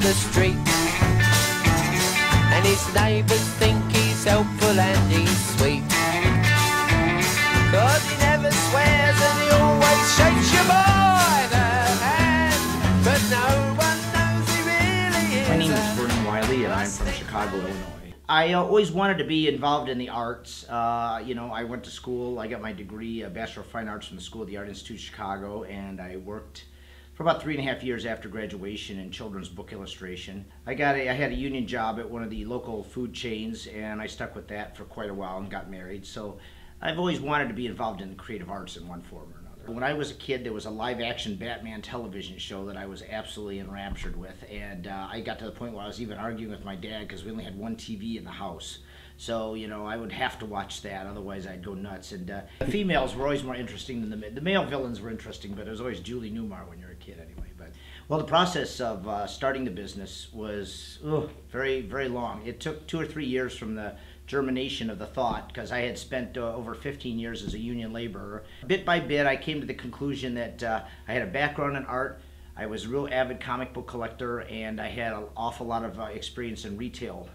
the street. And his neighbours think he's helpful and he's sweet. 'Cause he never swears and he always shakes you by the hand. But no one knows he really is. My name is Vernon Wiley and I'm from Chicago, Illinois. I always wanted to be involved in the arts. You know, I went to school, I got my degree, a Bachelor of Fine Arts from the School of the Art Institute of Chicago, and I worked for about 3.5 years after graduation in children's book illustration. I had a union job at one of the local food chains, and I stuck with that for quite a while and got married. So I've always wanted to be involved in the creative arts in one form or another. When I was a kid, there was a live-action Batman television show that I was absolutely enraptured with, and I got to the point where I was even arguing with my dad because we only had one TV in the house. So, you know, I would have to watch that, otherwise I'd go nuts. And the females were always more interesting than the male villains were interesting, but it was always Julie Newmar when you're a kid anyway. But well, the process of starting the business was very, very long. It took 2 or 3 years from the germination of the thought, because I had spent over 15 years as a union laborer. Bit by bit, I came to the conclusion that I had a background in art. I was a real avid comic book collector, and I had an awful lot of experience in retail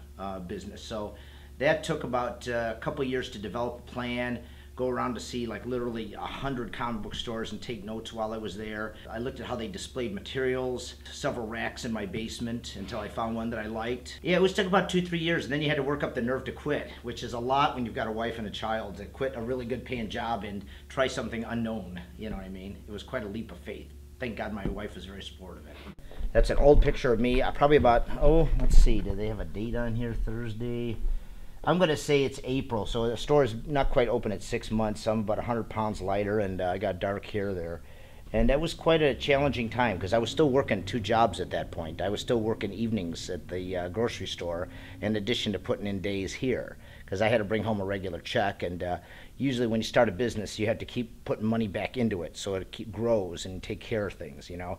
business. So that took about a couple years to develop a plan, go around to see like literally 100 comic book stores and take notes while I was there. I looked at how they displayed materials, several racks in my basement until I found one that I liked. Yeah, it took about 2-3 years, and then you had to work up the nerve to quit, which is a lot when you've got a wife and a child, to quit a really good paying job and try something unknown, you know what I mean? It was quite a leap of faith. Thank God my wife was very supportive of it. That's an old picture of me, probably about, let's see, do they have a date on here? Thursday? I'm going to say it's April, so the store is not quite open at 6 months. I'm about 100 pounds lighter, and I got dark hair there. And that was quite a challenging time, because I was still working 2 jobs at that point. I was still working evenings at the grocery store, in addition to putting in days here, because I had to bring home a regular check. And usually when you start a business, you have to keep putting money back into it so it grows and take care of things, you know.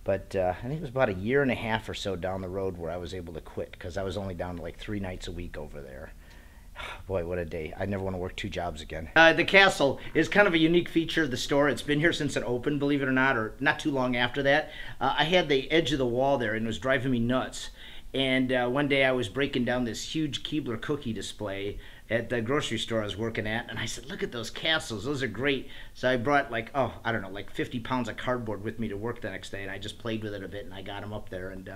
But I think it was about 1.5 years or so down the road where I was able to quit, because I was only down to like 3 nights a week over there. Boy, what a day. I never want to work 2 jobs again. The castle is kind of a unique feature of the store. It's been here since it opened, believe it or not, or not too long after that. I had the edge of the wall there, and it was driving me nuts. And one day I was breaking down this huge Keebler cookie display at the grocery store I was working at, and I said, look at those castles, those are great. So I brought like, I don't know, like 50 pounds of cardboard with me to work the next day, and I just played with it a bit, and I got them up there, and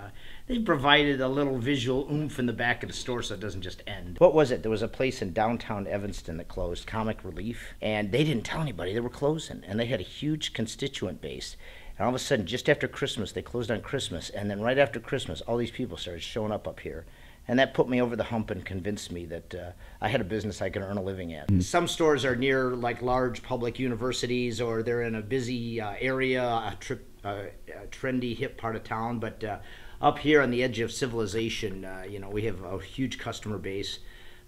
they provided a little visual oomph in the back of the store so it doesn't just end. What was it? There was a place in downtown Evanston that closed, Comic Relief, and they didn't tell anybody they were closing, and they had a huge constituent base. And all of a sudden, just after Christmas, they closed on Christmas, and then right after Christmas, all these people started showing up here. And that put me over the hump and convinced me that I had a business I could earn a living at. Some stores are near like large public universities, or they're in a busy area, a trendy, hip part of town. But up here on the edge of civilization, you know, we have a huge customer base.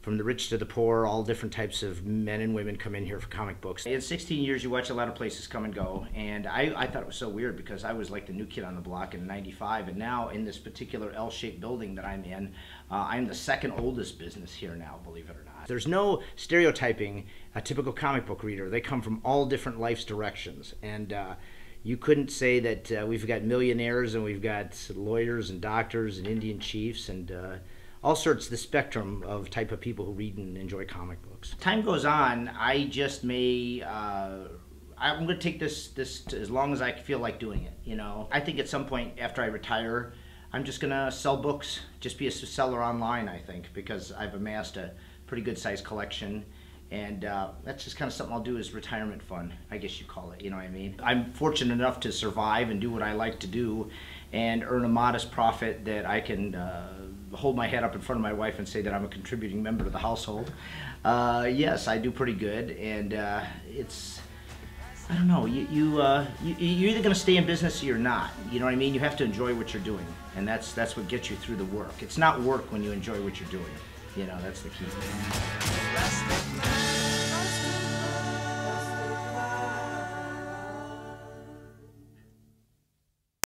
From the rich to the poor, all different types of men and women come in here for comic books. In 16 years, you watch a lot of places come and go, and I thought it was so weird, because I was like the new kid on the block in '95, and now in this particular L-shaped building that I'm in, I'm the second oldest business here now, believe it or not. There's no stereotyping a typical comic book reader. They come from all different life's directions, and you couldn't say that we've got millionaires and we've got lawyers and doctors and Indian chiefs and all sorts, the spectrum of type of people who read and enjoy comic books. Time goes on, I just may, I'm going to take this as long as I feel like doing it, you know. I think at some point after I retire, I'm just going to sell books, just be a seller online, I think, because I've amassed a pretty good sized collection. And that's just kind of something I'll do as retirement fun, I guess you call it, you know what I mean? I'm fortunate enough to survive and do what I like to do and earn a modest profit that I can hold my head up in front of my wife and say that I'm a contributing member of the household. Yes, I do pretty good, and it's, I don't know, you're either going to stay in business or you're not, you know what I mean? You have to enjoy what you're doing, and that's what gets you through the work. It's not work when you enjoy what you're doing. You know, that's the key.